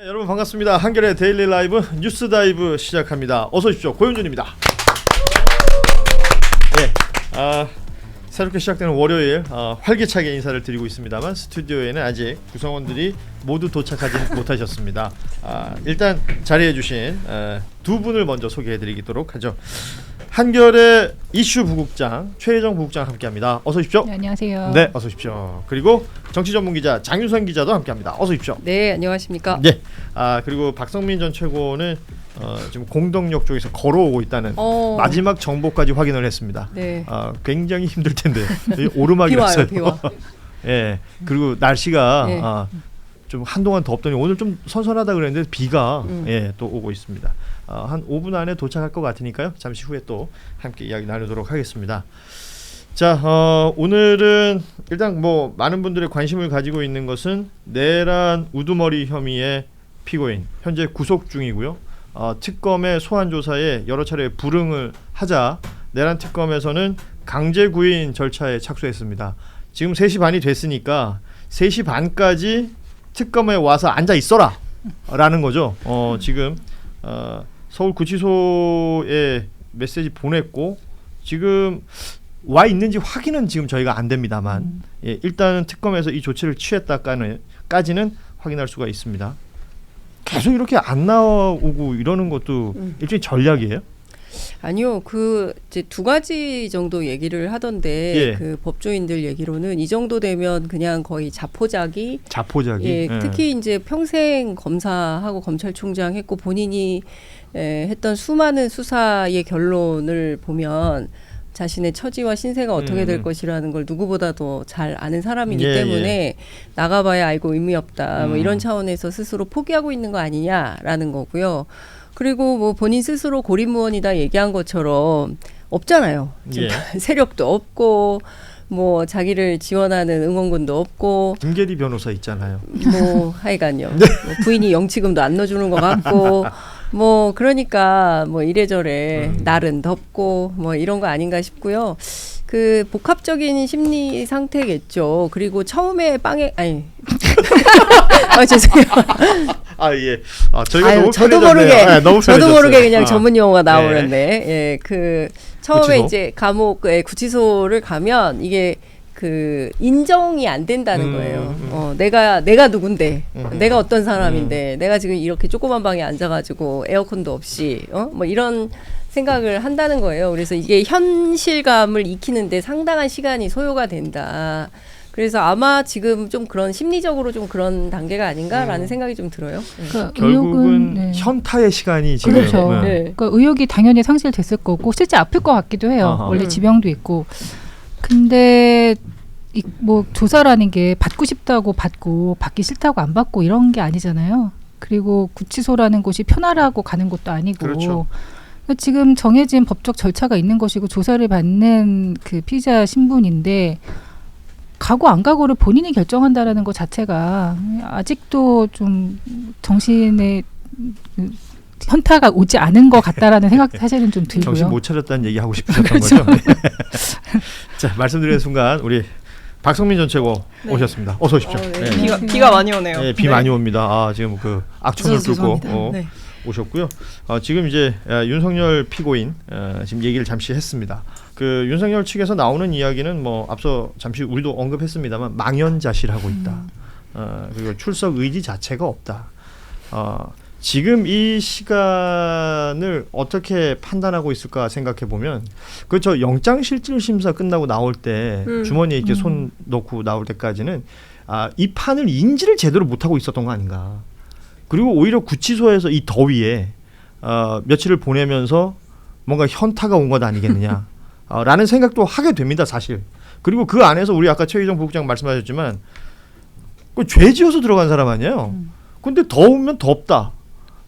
여러분 반갑습니다. 한겨레 데일리 라이브 뉴스 다이브 시작합니다. 어서 오십시오. 고현준입니다. 네, 새롭게 시작되는 월요일 활기차게 인사를 드리고 있습니다만 스튜디오에는 아직 구성원들이 모두 도착하지 못하셨습니다. 일단 자리해 주신 두 분을 먼저 소개해드리도록 하죠. 한겨레 이슈 부국장 최혜정 부국장 함께합니다. 어서 오십시오. 네, 안녕하세요. 네, 어서 오십시오. 그리고 정치 전문 기자 장윤선 기자도 함께합니다. 어서 오십시오. 네, 안녕하십니까. 네, 그리고 박성민 전 최고는 지금 공덕역 쪽에서 걸어오고 있다는 마지막 정보까지 확인을 했습니다. 네. 굉장히 힘들 텐데 오르막이라서요. 비 와요. 예, 그리고 날씨가 네. 좀 한동안 덥더니 오늘 좀 선선하다 그랬는데 비가 또 오고 있습니다. 한 5분 안에 도착할 것 같으니까요. 잠시 후에 또 함께 이야기 나누도록 하겠습니다. 자, 오늘은 일단 뭐 많은 분들의 관심을 가지고 있는 것은 내란 우두머리 혐의의 피고인 현재 구속 중이고요. 특검의 소환 조사에 여러 차례 불응을 하자 내란 특검에서는 강제 구인 절차에 착수했습니다. 지금 3시 반이 됐으니까 3시 반까지 특검에 와서 앉아 있어라 라는 거죠. 지금 서울구치소에 메시지 보냈고 지금 와 있는지 확인은 지금 저희가 안 됩니다만 일단은 특검에서 이 조치를 취했다까지는 확인할 수가 있습니다. 계속 이렇게 안 나오고 이러는 것도 일종의 전략이에요? 아니요, 이제 두 가지 정도 얘기를 하던데 그 법조인들 얘기로는 이 정도 되면 그냥 거의 자포자기. 특히 이제 평생 검사하고 검찰총장 했고 본인이 했던 수많은 수사의 결론을 보면 자신의 처지와 신세가 어떻게 될 것이라는 걸 누구보다도 잘 아는 사람이기 때문에 나가봐야 알고 의미 없다. 뭐 이런 차원에서 스스로 포기하고 있는 거 아니냐라는 거고요. 그리고 뭐 본인 스스로 고립무원이다 얘기한 것처럼 없잖아요. 세력도 없고 뭐 자기를 지원하는 응원군도 없고. 김계리 변호사 있잖아요. 뭐 하여간요. 뭐 부인이 영치금도 안 넣어주는 것 같고. 뭐 그러니까 뭐 이래저래 날은 덥고 뭐 이런 거 아닌가 싶고요. 그 복합적인 심리 상태겠죠. 그리고 처음에 죄송해요. 저희가 너무 저도 모르게 그냥 전문 용어가 나오는데 처음에 구치소? 이제 감옥 구치소를 가면 이게 그 인정이 안 된다는 거예요. 내가 누군데, 내가 어떤 사람인데, 내가 지금 이렇게 조그만 방에 앉아가지고 에어컨도 없이, 뭐 이런 생각을 한다는 거예요. 그래서 이게 현실감을 익히는데 상당한 시간이 소요가 된다. 그래서 아마 지금 좀 그런 심리적으로 좀 그런 단계가 아닌가라는 생각이 좀 들어요. 결국은 현타의 시간이 지금. 그렇죠. 그러니까 의욕이 당연히 상실됐을 거고 실제 아플 것 같기도 해요. 원래 지병도 있고. 근데 뭐 조사라는 게 받고 싶다고 받고 받기 싫다고 안 받고 이런 게 아니잖아요. 그리고 구치소라는 곳이 편하라고 가는 곳도 아니고. 그렇죠. 지금 정해진 법적 절차가 있는 것이고 조사를 받는 그 피의자 신분인데 가고 안 가고를 본인이 결정한다라는 것 자체가 아직도 좀 정신에 현타가 오지 않은 것 같다라는 생각 사실은 좀 들고요. 정신 못 차렸다는 얘기 하고 싶으셨던 그렇죠. 거죠? 자, 말씀드리는 순간 우리 박성민 전 최고 오셨습니다. 어서 오십시오. 비가 많이 오네요. 네, 비 많이 옵니다. 지금 그 악천후를 뚫고 오셨고요. 지금 이제 윤석열 피고인 지금 얘기를 잠시 했습니다. 그 윤석열 측에서 나오는 이야기는 뭐 앞서 잠시 우리도 언급했습니다만 망연자실하고 있다. 그리고 출석 의지 자체가 없다. 지금 이 시간을 어떻게 판단하고 있을까 생각해 보면 그저 영장실질심사 끝나고 나올 때 주머니에 이렇게 손 넣고 나올 때까지는 이 판을 인지를 제대로 못하고 있었던 거 아닌가. 그리고 오히려 구치소에서 이 더위에 며칠을 보내면서 뭔가 현타가 온 것 아니겠느냐 라는 생각도 하게 됩니다, 사실. 그리고 그 안에서 우리 아까 최희정 부국장 말씀하셨지만 그 죄 지어서 들어간 사람 아니에요. 근데 더우면 덥다.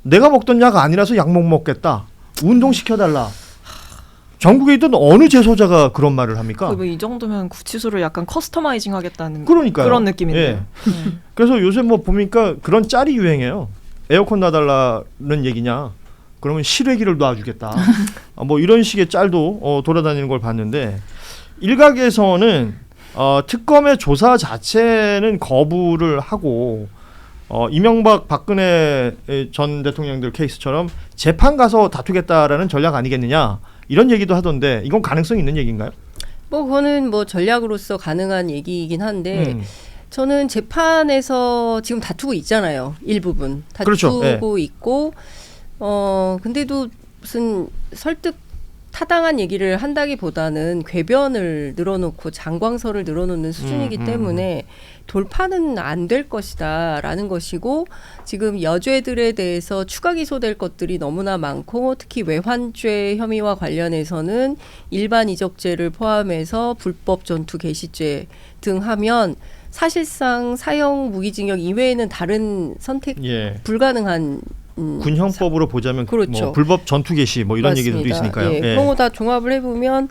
내가 먹던 약 아니라서 약 못 먹겠다. 운동시켜달라. 전국에 있던 어느 재소자가 그런 말을 합니까? 이 정도면 구치소를 약간 커스터마이징 하겠다는 그런 느낌인데요. 그래서 요새 뭐 보니까 그런 짤이 유행해요. 에어컨 놔달라는 얘기냐. 그러면 실외기를 놔주겠다. 뭐 이런 식의 짤도 돌아다니는 걸 봤는데 일각에서는 특검의 조사 자체는 거부를 하고 이명박 박근혜 전 대통령들 케이스처럼 재판 가서 다투겠다라는 전략 아니겠느냐 이런 얘기도 하던데 이건 가능성이 있는 얘기인가요? 뭐 그거는 뭐 전략으로서 가능한 얘기이긴 한데 저는 재판에서 지금 다투고 있잖아요. 일부분 다투고 그렇죠. 있고 근데도 무슨 설득 타당한 얘기를 한다기보다는 궤변을 늘어놓고 장광설을 늘어놓는 수준이기 때문에 돌파는 안 될 것이다라는 것이고 지금 여죄들에 대해서 추가 기소될 것들이 너무나 많고 특히 외환죄 혐의와 관련해서는 일반 이적죄를 포함해서 불법 전투 개시죄 등 하면 사실상 사형 무기징역 이외에는 다른 선택 불가능한 군형법으로 보자면 그렇죠. 뭐 불법 전투 개시 뭐 이런 맞습니다. 얘기들도 있으니까요. 예. 그런 거 다 종합을 해보면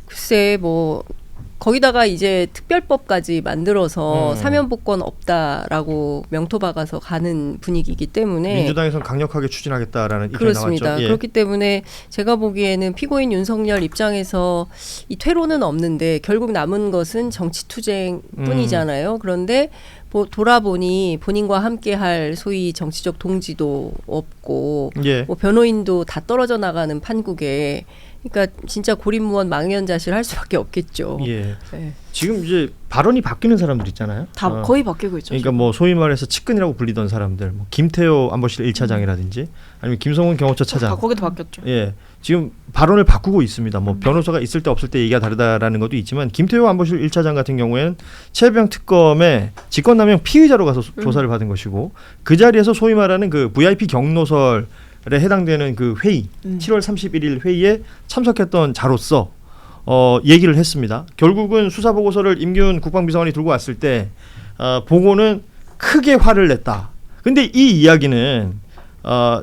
글쎄 뭐 거기다가 이제 특별법까지 만들어서 사면복권 없다라고 명토 박아서 가는 분위기이기 때문에 민주당에서는 강력하게 추진하겠다라는 입장이 그렇습니다. 나왔죠. 그렇기 때문에 제가 보기에는 피고인 윤석열 입장에서 이 퇴로는 없는데 결국 남은 것은 정치투쟁뿐이잖아요. 그런데 돌아보니 본인과 함께할 소위 정치적 동지도 없고 뭐 변호인도 다 떨어져 나가는 판국에 그러니까 진짜 고립무원 망연자실 할 수밖에 없겠죠. 네. 지금 이제 발언이 바뀌는 사람들 있잖아요. 다 거의 바뀌고 있죠. 그러니까 뭐 소위 말해서 측근이라고 불리던 사람들, 뭐 김태호 안보실 1차장이라든지 아니면 김성훈 경호처 차장. 거기도 바뀌었죠. 지금 발언을 바꾸고 있습니다. 뭐 변호사가 있을 때 없을 때 얘기가 다르다라는 것도 있지만 김태호 안보실 1차장 같은 경우에는 최혜병 특검의 직권남용 피의자로 가서 조사를 받은 것이고 그 자리에서 소위 말하는 그 VIP 경로설에 해당되는 그 회의 7월 31일 회의에 참석했던 자로서 얘기를 했습니다. 결국은 수사보고서를 임기훈 국방비서관이 들고 왔을 때 보고는 크게 화를 냈다. 근데 이 이야기는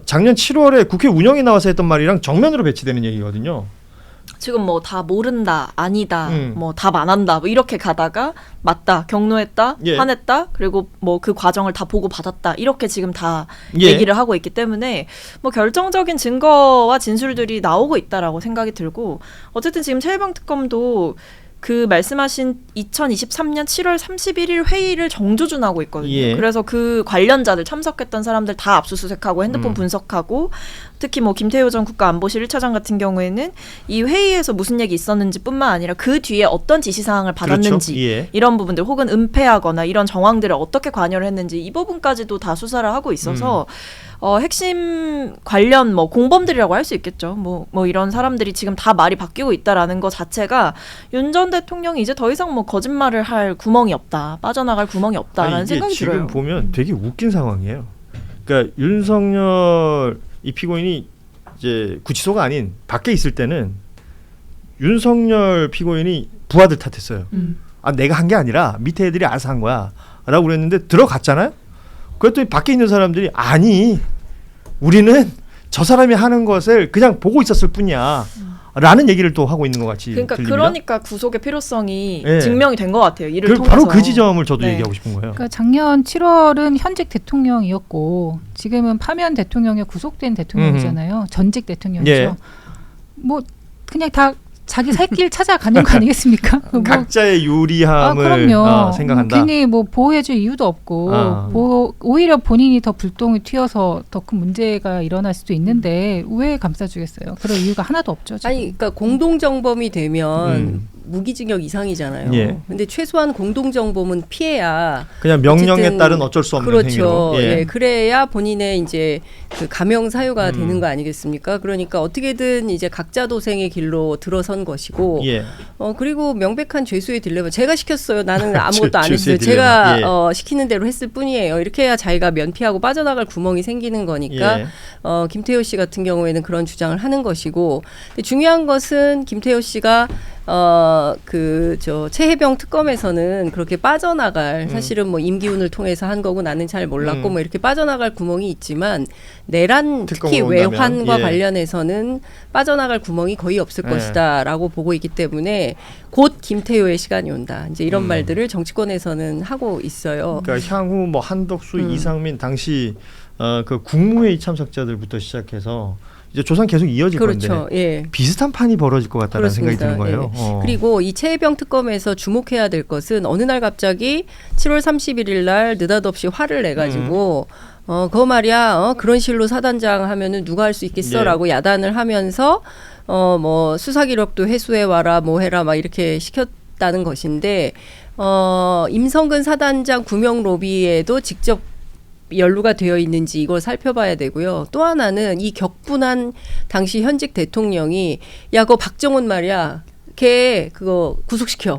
작년 7월에 국회 운영에 나와서 했던 말이랑 정면으로 배치되는 얘기거든요. 지금 뭐 다 모른다, 아니다, 뭐 답 안 한다, 뭐 이렇게 가다가 맞다, 경로했다, 화냈다, 그리고 뭐 그 과정을 다 보고 받았다 이렇게 지금 다 얘기를 하고 있기 때문에 뭐 결정적인 증거와 진술들이 나오고 있다라고 생각이 들고 어쨌든 지금 최혜병 특검도 그 말씀하신 2023년 7월 31일 회의를 정조준하고 있거든요. 그래서 그 관련자들 참석했던 사람들 다 압수수색하고 핸드폰 분석하고 특히 뭐 김태효 전 국가안보실 1차장 같은 경우에는 이 회의에서 무슨 얘기 있었는지 뿐만 아니라 그 뒤에 어떤 지시사항을 받았는지 이런 부분들 혹은 은폐하거나 이런 정황들을 어떻게 관여를 했는지 이 부분까지도 다 수사를 하고 있어서 핵심 관련 뭐 공범들이라고 할 수 있겠죠. 뭐 이런 사람들이 지금 다 말이 바뀌고 있다라는 것 자체가 윤 전 대통령이 이제 더 이상 뭐 거짓말을 할 구멍이 없다, 빠져나갈 구멍이 없다라는 생각이 지금 들어요. 보면 되게 웃긴 상황이에요. 그러니까 윤석열 이 피고인이 이제 구치소가 아닌 밖에 있을 때는 윤석열 피고인이 부하들 탓했어요. 내가 한 게 아니라 밑에 애들이 알아서 한 거야라고 그랬는데 들어갔잖아요. 그랬더니 밖에 있는 사람들이 아니 우리는 저 사람이 하는 것을 그냥 보고 있었을 뿐이야 라는 얘기를 또 하고 있는 것 같이 들립니다. 그러니까 구속의 필요성이 증명이 된 것 같아요. 이를 통해서. 바로 그 지점을 저도 얘기하고 싶은 거예요. 그러니까 작년 7월은 현직 대통령이었고 지금은 파면 대통령에 구속된 대통령이잖아요. 전직 대통령이죠. 뭐 그냥 다 자기 살 길 찾아가는 거 아니겠습니까? 각자의 유리함을 생각한다. 괜히 뭐 보호해줄 이유도 없고 오히려 본인이 더 불똥이 튀어서 더 큰 문제가 일어날 수도 있는데 왜 감싸주겠어요? 그럴 이유가 하나도 없죠. 지금. 아니 그러니까 공동정범이 되면 무기징역 이상이잖아요. 근데 최소한 공동정범은 피해야 그냥 명령에 따른 어쩔 수 없는 그렇죠. 행위로. 그래야 본인의 이제 그 감형 사유가 되는 거 아니겠습니까? 그러니까 어떻게든 이제 각자 도생의 길로 들어선 것이고 그리고 명백한 죄수의 딜레마. 제가 시켰어요. 나는 아무것도 안 했어요. 제가 시키는 대로 했을 뿐이에요. 이렇게 해야 자기가 면피하고 빠져나갈 구멍이 생기는 거니까 김태효 씨 같은 경우에는 그런 주장을 하는 것이고 근데 중요한 것은 김태효 씨가 최혜병 특검에서는 그렇게 빠져나갈 사실은 뭐 임기훈을 통해서 한 거고 나는 잘 몰랐고 뭐 이렇게 빠져나갈 구멍이 있지만 내란 특히 외환과 관련해서는 빠져나갈 구멍이 거의 없을 것이다라고 보고 있기 때문에 곧 김태효의 시간이 온다. 이제 이런 말들을 정치권에서는 하고 있어요. 그러니까 향후 뭐 한덕수, 이상민 당시 그 국무회의 참석자들부터 시작해서 이제 조사는 계속 이어질 그렇죠. 건데 예. 비슷한 판이 벌어질 것 같다는 생각이 드는 거예요. 예. 그리고 이 최혜병 특검에서 주목해야 될 것은 어느 날 갑자기 7월 31일 날 느닷없이 화를 내가지고 그거 말이야 그런 실로 사단장 하면은 누가 할 수 있겠어라고 야단을 하면서 뭐 수사 기록도 회수해 와라 뭐 해라 막 이렇게 시켰다는 것인데 임성근 사단장 구명 로비에도 직접 연루가 되어 있는지 이걸 살펴봐야 되고요. 또 하나는 이 격분한 당시 현직 대통령이 야 그거 박정훈 말이야. 걔 그거 구속시켜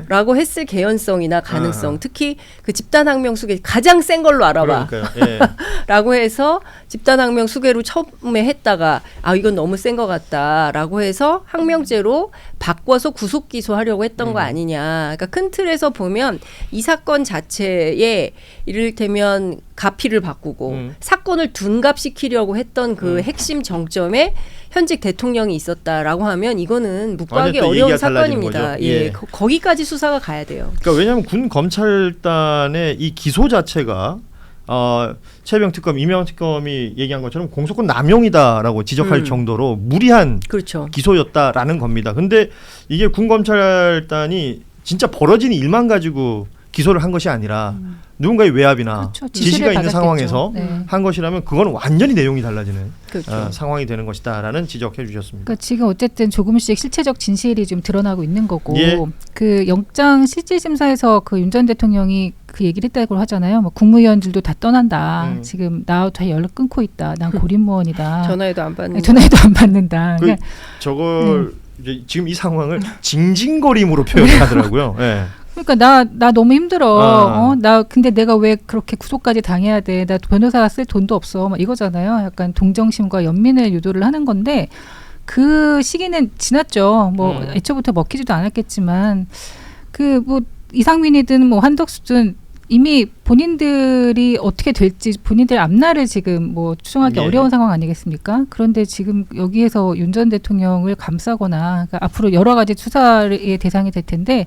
라고 했을 개연성이나 가능성 특히 그 집단항명 수계 가장 센 걸로 알아봐 라고 해서 집단항명 수계로 처음에 했다가 이건 너무 센 것 같다 라고 해서 항명죄로 바꿔서 구속 기소하려고 했던 거 아니냐. 그러니까 큰 틀에서 보면 이 사건 자체에 이를테면 가피를 바꾸고 사건을 둔갑시키려고 했던 그 핵심 정점에 현직 대통령이 있었다라고 하면 이거는 묵과하기 어려운 사건입니다. 예, 거기까지 수사가 가야 돼요. 그러니까 왜냐하면 군 검찰단의 이 기소 자체가 최혜병 특검, 이명박 특검이 얘기한 것처럼 공소권 남용이다라고 지적할 정도로 무리한 그렇죠. 기소였다라는 겁니다. 근데 이게 군 검찰단이 진짜 벌어진 일만 가지고 기소를 한 것이 아니라 누군가의 외압이나 그렇죠. 지시가 있는 받았겠죠. 상황에서 네. 한 것이라면 그건 완전히 내용이 달라지는 그렇죠. 상황이 되는 것이다라는 지적해 주셨습니다. 그러니까 지금 어쨌든 조금씩 실체적 진실이 좀 드러나고 있는 거고 예. 그 영장 실질심사에서 그 윤 전 대통령이 그 얘기를 했다고 하잖아요. 뭐 국무위원들도 다 떠난다. 지금 나와 다 연락 끊고 있다. 난 고립무원이다. 전화해도 안 받는다. 전화해도 안 받는다. 그러니까 저걸 이제 지금 이 상황을 징징거림으로 표현하더라고요. 네. 그러니까 나 너무 힘들어. 나 근데 내가 왜 그렇게 구속까지 당해야 돼? 나 변호사 쓸 돈도 없어. 막 이거잖아요. 약간 동정심과 연민을 유도를 하는 건데 그 시기는 지났죠. 뭐 애초부터 먹히지도 않았겠지만 그 뭐 이상민이든 뭐 한덕수든 이미 본인들이 어떻게 될지 본인들 앞날을 지금 뭐 추정하기 어려운 상황 아니겠습니까? 그런데 지금 여기에서 윤 전 대통령을 감싸거나 그러니까 앞으로 여러 가지 수사의 대상이 될 텐데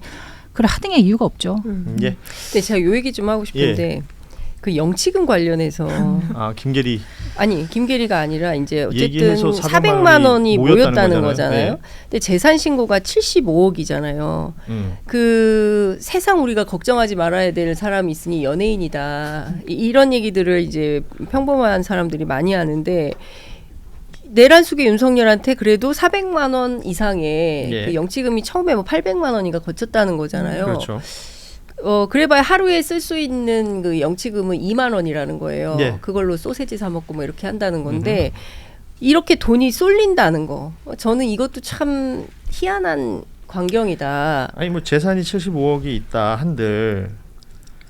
그럴 하등의 이유가 없죠. 네, 제가 요 얘기 좀 하고 싶은데 그 영치금 관련해서 김계리 아니 김계리가 아니라 이제 어쨌든 400만 원이 모였다는 거잖아요. 근데 재산 신고가 75억이잖아요. 그 세상 우리가 걱정하지 말아야 될 사람이 있으니 연예인이다. 이런 얘기들을 이제 평범한 사람들이 많이 하는데 내란숙의 윤석열한테 그래도 400만 원 이상의 그 영치금이 처음에 뭐 800만 원인가 거쳤다는 거잖아요. 그렇죠. 그래봐야 하루에 쓸 수 있는 그 영치금은 2만 원이라는 거예요. 그걸로 소세지 사 먹고 뭐 이렇게 한다는 건데 이렇게 돈이 쏠린다는 거. 저는 이것도 참 희한한 광경이다. 아니 뭐 재산이 75억이 있다 한들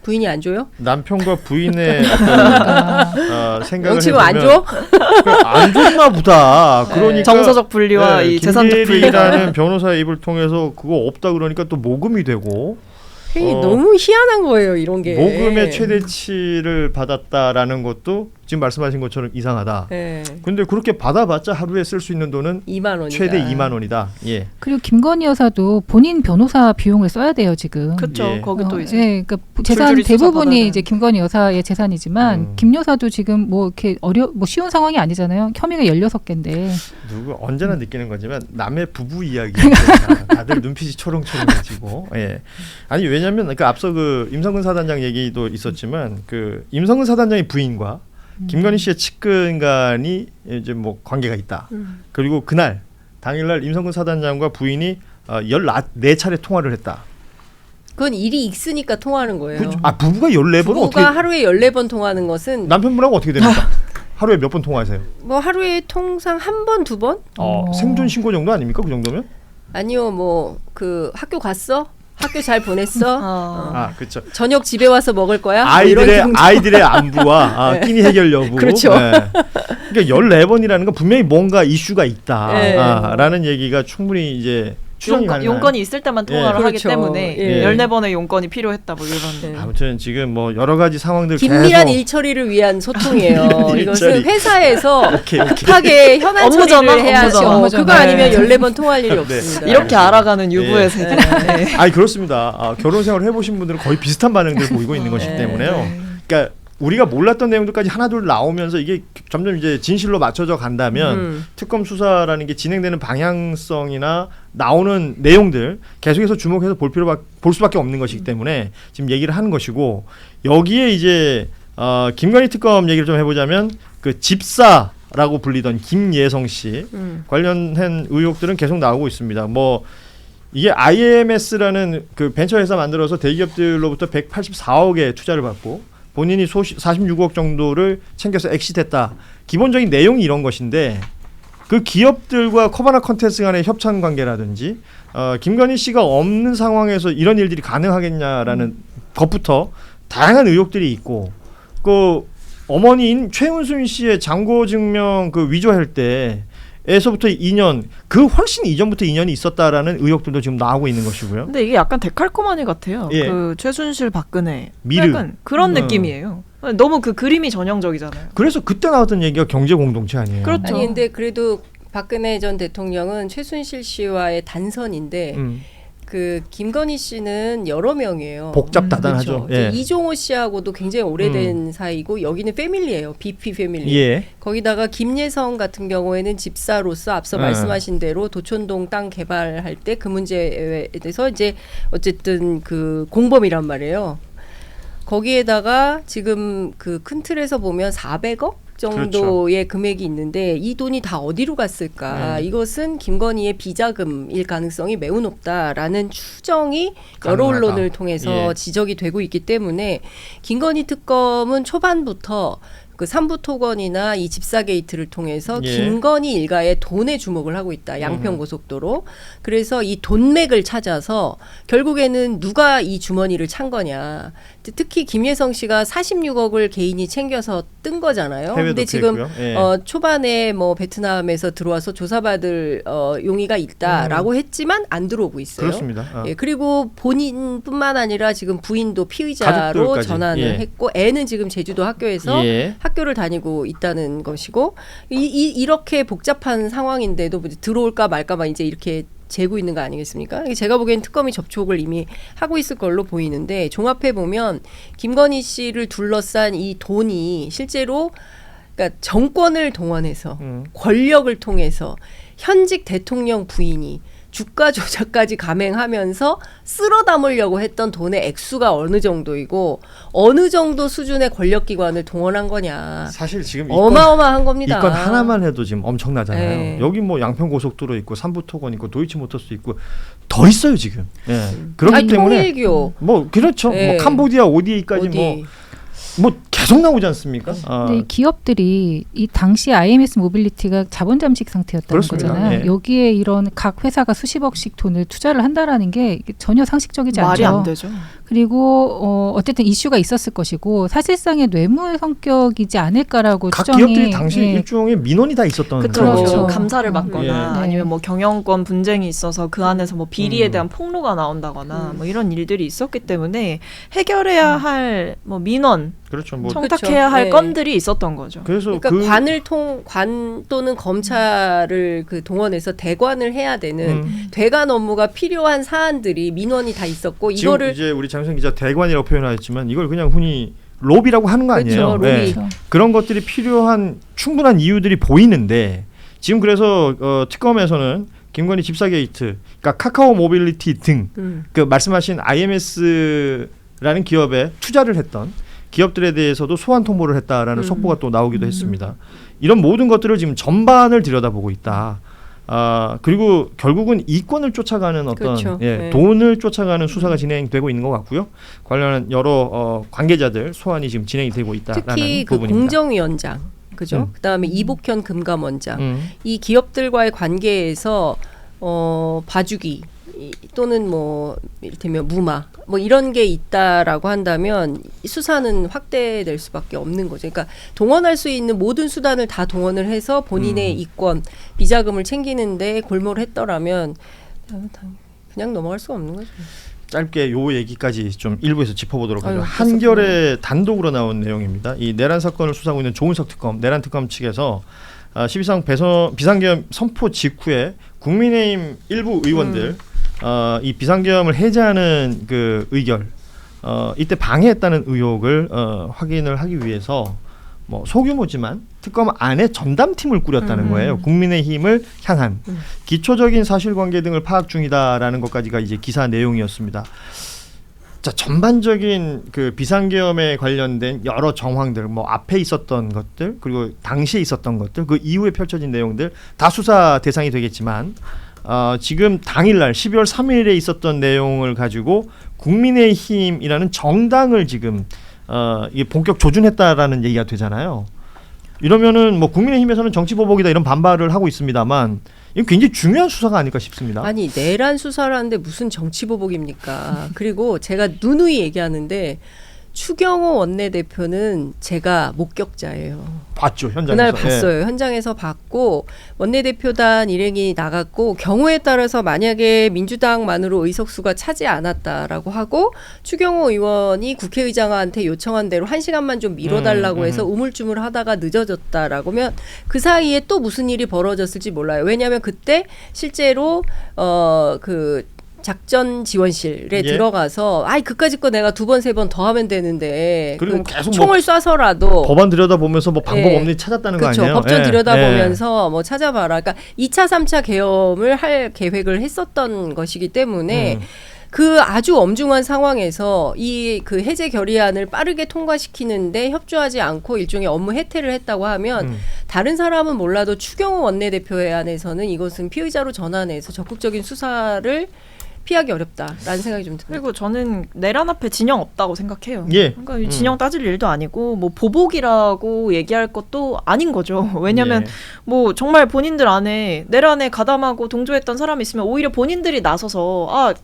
부인이 안 줘요? 남편과 부인의 생각을 영치금 안 줘? 안 줬나 보다. 그러니까 정서적 분리와 이 재산적 분리라는 변호사의 입을 통해서 그거 없다 그러니까 또 모금이 되고 너무 희한한 거예요, 이런 게. 모금의 최대치를 받았다라는 것도 지금 말씀하신 것처럼 이상하다. 근데 그렇게 받아봤자 하루에 쓸 수 있는 돈은 2만 원이다. 최대 2만 원이다. 그리고 김건희 여사도 본인 변호사 비용을 써야 돼요, 지금. 그렇죠. 거기도 이제. 그러니까 재산 대부분이 이제 김건희 여사의 재산이지만 김 여사도 지금 뭐 이렇게 뭐 쉬운 상황이 아니잖아요. 혐의가 16개인데. 누구 언제나 느끼는 거지만 남의 부부 이야기 다들 눈빛이 초롱초롱해지고. 아니 왜냐면 그러니까 앞서 그 임성근 사단장 얘기도 있었지만 그 임성근 사단장의 부인과 김건희 씨의 측근간이 이제 뭐 관계가 있다. 그리고 그날 당일날 임성근 사단장과 부인이 14차례 통화를 했다. 그건 일이 있으니까 통화하는 거예요. 부부가 14번 부부가 어떻게 하루에 14번 통화하는 것은 남편분하고 어떻게 됩니까? 하루에 몇 번 통화하세요? 뭐 하루에 통상 한 번, 두 번? 생존 신고 정도 아닙니까? 그 정도면? 아니요. 뭐 그 학교 갔어? 학교 잘 보냈어? 그렇죠. 저녁 집에 와서 먹을 거야? 아이들의 안부와 끼니 해결 여부. 그렇죠. 그러니까 14번이라는 건 분명히 뭔가 이슈가 있다라는 얘기가 충분히 이제 용건이 있을 때만 통화를 하기 때문에 14번의 용건이 필요했다 뭐 이런. 아무튼 지금 뭐 여러 가지 상황들 긴밀한 일 처리를 위한 소통이에요. 이것은 회사에서 급하게 현안 처리를 해야죠. 그거 아니면 14번 통화할 일이 없습니다. 이렇게 알아가는 유부의 세계. 아니 그렇습니다. 결혼 생활을 해보신 분들은 거의 비슷한 반응들을 보이고 있는 것이기 때문에요. 그러니까 우리가 몰랐던 내용들까지 하나둘 나오면서 이게 점점 이제 진실로 맞춰져 간다면 특검 수사라는 게 진행되는 방향성이나 나오는 내용들 계속해서 주목해서 볼 수밖에 없는 것이기 때문에 지금 얘기를 하는 것이고 여기에 이제 김건희 특검 얘기를 좀 해보자면 그 집사라고 불리던 김예성 씨 관련한 의혹들은 계속 나오고 있습니다. 뭐 이게 IMS라는 그 벤처 회사 만들어서 대기업들로부터 184억의 투자를 받고 본인이 46억 정도를 챙겨서 엑시트했다. 기본적인 내용이 이런 것인데 그 기업들과 커바나 컨텐츠 간의 협찬 관계라든지 김건희 씨가 없는 상황에서 이런 일들이 가능하겠냐라는 것부터 다양한 의혹들이 있고 그 어머니인 최은순 씨의 잔고증명 그 위조할 때 에서부터 2년 그 훨씬 이전부터 2년이 있었다라는 의혹들도 지금 나오고 있는 것이고요. 근데 이게 약간 데칼코마니 같아요. 예. 그 최순실 박근혜 미르 약간 그런 느낌이에요. 너무 그 그림이 전형적이잖아요. 그래서 그때 나왔던 얘기가 경제 공동체 아니에요. 그렇죠. 아니 근데 그래도 박근혜 전 대통령은 최순실 씨와의 단선인데 그 김건희 씨는 여러 명이에요. 복잡다단하죠. 그렇죠. 예. 이종호 씨하고도 굉장히 오래된 사이고 여기는 패밀리예요. BP 패밀리. 예. 거기다가 김예성 같은 경우에는 집사로서 앞서 말씀하신 대로 도촌동 땅 개발할 때 그 문제에 대해서 이제 어쨌든 그 공범이란 말이에요. 거기에다가 지금 그 큰 틀에서 보면 400억 정도의 그렇죠. 금액이 있는데 이 돈이 다 어디로 갔을까? 이것은 김건희의 비자금일 가능성이 매우 높다라는 추정이 여러 언론을 통해서 지적이 되고 있기 때문에 김건희 특검은 초반부터 그 삼부토건이나 이 집사 게이트를 통해서 김건희 일가의 돈에 주목을 하고 있다. 양평고속도로. 그래서 이 돈맥을 찾아서 결국에는 누가 이 주머니를 찬 거냐. 특히 김예성 씨가 46억을 개인이 챙겨서 뜬 거잖아요. 근데 지금 초반에 뭐 베트남에서 들어와서 조사받을 용의가 있다라고 했지만 안 들어오고 있어요. 그렇습니다. 예, 그리고 본인뿐만 아니라 지금 부인도 피의자로 가족들까지. 전환을 했고 애는 지금 제주도 학교에서 학교를 다니고 있다는 것이고 이렇게 복잡한 상황인데도 들어올까 말까만 이제 이렇게 재고 있는 거 아니겠습니까? 제가 보기엔 특검이 접촉을 이미 하고 있을 걸로 보이는데 종합해 보면 김건희 씨를 둘러싼 이 돈이 실제로 그러니까 정권을 동원해서 권력을 통해서 현직 대통령 부인이 주가 조작까지 감행하면서 쓸어 담으려고 했던 돈의 액수가 어느 정도이고 어느 정도 수준의 권력기관을 동원한 거냐. 사실 지금 어마어마한 겁니다. 이건 하나만 해도 지금 엄청나잖아요. 여기 뭐 양평고속도로 있고 삼부토건 있고 도이치모터스 있고 더 있어요 지금. 그렇기 때문에 통일교. 뭐 그렇죠. 뭐 캄보디아 ODA까지 뭐 계속 나오지 않습니까? 근데 이 기업들이 이 당시 IMS 모빌리티가 자본 잠식 상태였다는 그렇습니다. 거잖아요. 여기에 이런 각 회사가 수십억씩 돈을 투자를 한다라는 게 전혀 상식적이지 말이 않죠. 안 되죠. 그리고 어쨌든 이슈가 있었을 것이고 사실상의 뇌물 성격이지 않을까라고 각 추정이 기업들이 당시 일종의 민원이 다 있었던 그렇죠. 감사를 받거나 아니면 뭐 경영권 분쟁이 있어서 그 안에서 뭐 비리에 대한 폭로가 나온다거나 뭐 이런 일들이 있었기 때문에 해결해야 할 뭐 민원 그렇죠. 뭐 청탁해야 할 건들이 있었던 거죠. 그래서 그러니까 관 또는 검찰을 그 동원해서 대관을 해야 되는 대관 업무가 필요한 사안들이 민원이 다 있었고 지금 이거를 이제 우리 장성 기자 대관이라고 표현하였지만 이걸 그냥 흔히 로비라고 하는 거 아니에요. 로비. 그런 것들이 필요한 충분한 이유들이 보이는데 지금 그래서 특검에서는 김건희 집사 게이트, 그러니까 카카오 모빌리티 등 그 말씀하신 IMS라는 기업에 투자를 했던 기업들에 대해서도 소환 통보를 했다라는 속보가 또 나오기도 했습니다. 이런 모든 것들을 지금 전반을 들여다보고 있다. 그리고 결국은 이권을 쫓아가는 어떤 돈을 쫓아가는 수사가 진행되고 있는 것 같고요. 관련한 여러 관계자들 소환이 지금 진행이 되고 있다라는 특히 그 부분입니다. 공정위원장, 그죠? 그다음에 이복현 금감원장, 이 기업들과의 관계에서 봐주기 또는 뭐 이를테면 무마 뭐 이런 게 있다라고 한다면 수사는 확대될 수밖에 없는 거죠. 그러니까 동원할 수 있는 모든 수단을 다 동원을 해서 본인의 이권, 비자금을 챙기는데 골몰을 했더라면 그냥 넘어갈 수가 없는 거죠. 짧게 요 얘기까지 좀 일부에서 짚어보도록 하죠. 한겨레 단독으로 나온 내용입니다. 이 내란 사건을 수사하고 있는 조은석 특검, 내란 특검 측에서 12상 비상계엄 선포 직후에 국민의힘 일부 의원들 이 비상계엄을 해제하는 그 의결 이때 방해했다는 의혹을 확인을 하기 위해서 뭐 소규모지만 특검 안에 전담팀을 꾸렸다는 거예요. 국민의힘을 향한 기초적인 사실관계 등을 파악 중이다라는 것까지가 이제 기사 내용이었습니다. 자, 전반적인 그 비상계엄에 관련된 여러 정황들, 뭐 앞에 있었던 것들, 그리고 당시에 있었던 것들, 그 이후에 펼쳐진 내용들 다 수사 대상이 되겠지만 지금 당일날 12월 3일에 있었던 내용을 가지고 국민의힘이라는 정당을 지금 이게 본격 조준했다라는 얘기가 되잖아요. 이러면은 뭐 국민의힘에서는 정치보복이다 이런 반발을 하고 있습니다만 이건 굉장히 중요한 수사가 아닐까 싶습니다. 아니 내란 수사를 하는데 무슨 정치보복입니까? 그리고 제가 누누이 얘기하는데 추경호 원내대표는 제가 목격자예요. 봤죠, 현장에서. 그날 봤어요. 현장에서 봤고 원내대표단 일행이 나갔고 경우에 따라서 만약에 민주당만으로 의석수가 차지 않았다라고 하고 추경호 의원이 국회의장한테 요청한 대로 1시간만 좀 미뤄달라고 해서 우물쭈물하다가 늦어졌다라고 하면 그 사이에 또 무슨 일이 벌어졌을지 몰라요. 왜냐하면 그때 실제로 그 작전 지원실에 들어가서 그까짓 거 내가 2번 3번 더 하면 되는데 그리고 계속 총을 쏴서라도 법안 들여다보면서 뭐 방법 없는지 찾았다는 거 아니에요? 법전 들여다보면서 뭐 찾아봐라. 그러니까 2차 3차 계엄을 할 계획을 했었던 것이기 때문에 그 아주 엄중한 상황에서 이 그 해제 결의안을 빠르게 통과시키는데 협조하지 않고 일종의 업무 해태를 했다고 하면 다른 사람은 몰라도 추경호 원내대표에 한해서는 이것은 피의자로 전환해서 적극적인 수사를 피하기 어렵다라는 생각이 좀 듭니다. 그리고 저는 내란 앞에 진영 없다고 생각해요. 예. 그러니까 진영 따질 일도 아니고 뭐 보복이라고 얘기할 것도 아닌 거죠. 왜냐하면 뭐 정말 본인들 안에 내란에 가담하고 동조했던 사람이 있으면 오히려 본인들이 나서서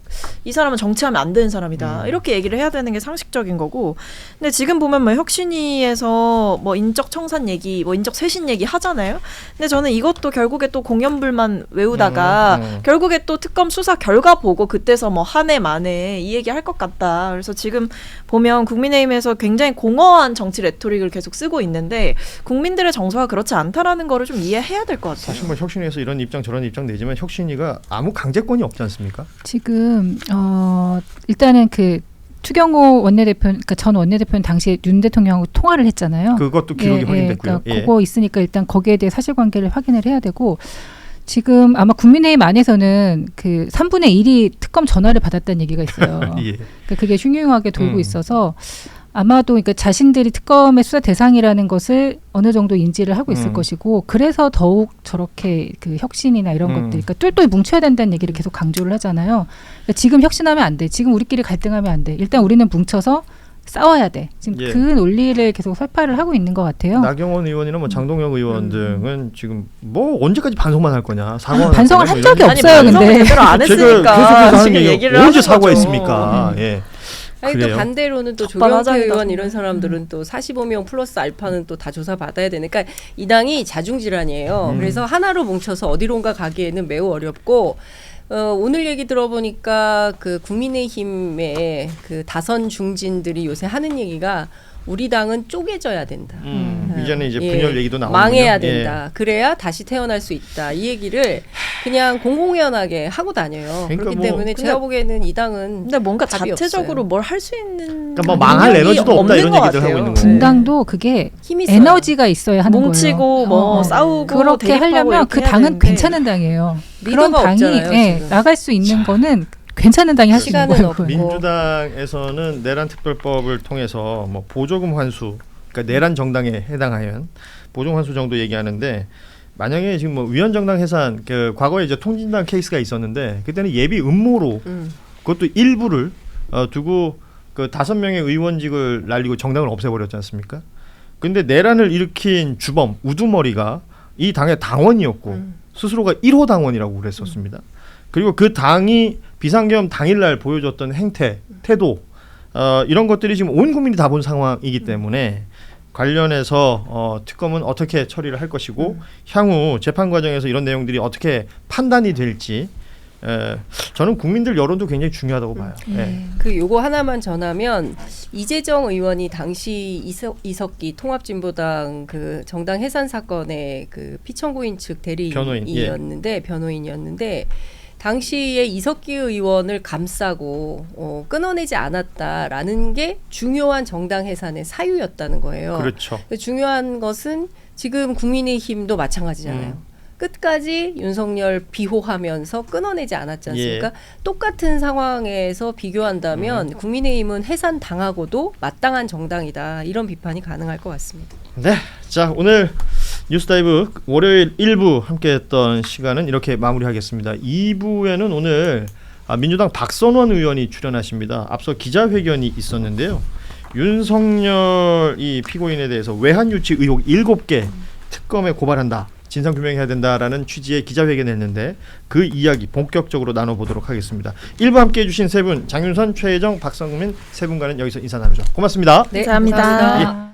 이 사람은 정치하면 안 되는 사람이다 이렇게 얘기를 해야 되는 게 상식적인 거고. 근데 지금 보면 뭐 혁신위에서 뭐 인적 청산 얘기, 뭐 인적 쇄신 얘기 하잖아요. 근데 저는 이것도 결국에 또 공연불만 외우다가 결국에 또 특검 수사 결과 보고 그때서 뭐 한 해 만에 이 얘기 할 것 같다. 그래서 지금 보면 국민의힘에서 굉장히 공허한 정치 레토릭을 계속 쓰고 있는데 국민들의 정서가 그렇지 않다라는 거를 좀 이해해야 될 것 같아요. 사실 뭐 혁신위에서 이런 입장 저런 입장 내지만 혁신위가 아무 강제권이 없지 않습니까? 지금 일단은 그 추경호 원내대표, 그러니까 전 원내대표는 당시에 윤 대통령하고 통화를 했잖아요. 그것도 기록이 확인됐고요. 그러니까 그거 있으니까 일단 거기에 대해 사실관계를 확인을 해야 되고. 지금 아마 국민의힘 안에서는 그 3분의 1이 특검 전화를 받았다는 얘기가 있어요. 그러니까 그게 흉흉하게 돌고 있어서 아마도 그러니까 자신들이 특검의 수사 대상이라는 것을 어느 정도 인지를 하고 있을 것이고 그래서 더욱 저렇게 그 혁신이나 이런 것들 그러니까 똘똘 뭉쳐야 된다는 얘기를 계속 강조를 하잖아요. 그러니까 지금 혁신하면 안 돼. 지금 우리끼리 갈등하면 안 돼. 일단 우리는 뭉쳐서 싸워야 돼. 지금 그 논리를 계속 설파를 하고 있는 것 같아요. 나경원 의원이나 뭐 장동혁 의원 등은 지금 뭐 언제까지 반성만 할 거냐? 사과 반성을 한 적이 없어요. 근데 제대로 안 했으니까 지금 얘기를 언제 사과했습니까? 아니 또 반대로는 또 조경태 의원 이런 사람들은 또 45명 플러스 알파는 또 다 조사 받아야 되니까 이 당이 자중질환이에요. 그래서 하나로 뭉쳐서 어디론가 가기에는 매우 어렵고. 오늘 얘기 들어보니까 그 국민의힘의 그 다선 중진들이 요새 하는 얘기가 우리 당은 쪼개져야 된다. 이제는 이제 분열 얘기도 나오고 망해야 된다. 그래야 다시 태어날 수 있다. 이 얘기를 그냥 공공연하게 하고 다녀요. 그러니까 그렇기 때문에 제가 보기에는 이 당은 근데 뭔가 자체적으로 뭘 할 수 있는 그러니까 뭐 망할 에너지도 없다 이런 얘기들 하고 있는 거예요. 분당도 그게 힘이 에너지가 있어야 하는 거예요. 뭉치고 뭐 싸우고 그렇게 하려면 그 당은 괜찮은 당이에요. 그런 당이 나갈 수 있는 거는 괜찮은 당이 할 수 있는 거예요. 민주당에서는 내란 특별법을 통해서 뭐 보조금 환수, 그러니까 내란 정당에 해당하는 보조금 환수 정도 얘기하는데 만약에 지금 뭐 위헌정당 해산, 그 과거에 이제 통진당 케이스가 있었는데 그때는 예비 음모로 그것도 일부를 두고 그 5명의 의원직을 날리고 정당을 없애버렸지 않습니까? 근데 내란을 일으킨 주범 우두머리가 이 당의 당원이었고 스스로가 1호 당원이라고 그랬었습니다. 그리고 그 당이 비상계엄 당일날 보여줬던 행태, 태도 이런 것들이 지금 온 국민이 다 본 상황이기 때문에 관련해서 특검은 어떻게 처리를 할 것이고 향후 재판 과정에서 이런 내용들이 어떻게 판단이 될지 저는 국민들 여론도 굉장히 중요하다고 봐요. 그 요거 하나만 전하면 이재정 의원이 당시 이석기 통합진보당 그 정당 해산 사건의 그 피청구인 측 대리인이었는데 변호인이었는데 당시에 이석기 의원을 감싸고 끊어내지 않았다라는 게 중요한 정당 해산의 사유였다는 거예요. 그렇죠. 중요한 것은 지금 국민의힘도 마찬가지잖아요. 끝까지 윤석열 비호하면서 끊어내지 않았지 않습니까? 똑같은 상황에서 비교한다면 국민의힘은 해산 당하고도 마땅한 정당이다. 이런 비판이 가능할 것 같습니다. 네, 자 오늘 뉴스다이브 월요일 1부 함께했던 시간은 이렇게 마무리하겠습니다. 2부에는 오늘 민주당 박선원 의원이 출연하십니다. 앞서 기자회견이 있었는데요. 윤석열 이 피고인에 대해서 외환유치 의혹 7개 특검에 고발한다. 진상규명해야 된다라는 취지의 기자회견을 했는데 그 이야기 본격적으로 나눠보도록 하겠습니다. 1부 함께해 주신 세 분, 장윤선, 최혜정, 박성민 세 분과는 여기서 인사 나누죠. 고맙습니다. 네, 감사합니다. 감사합니다. 예.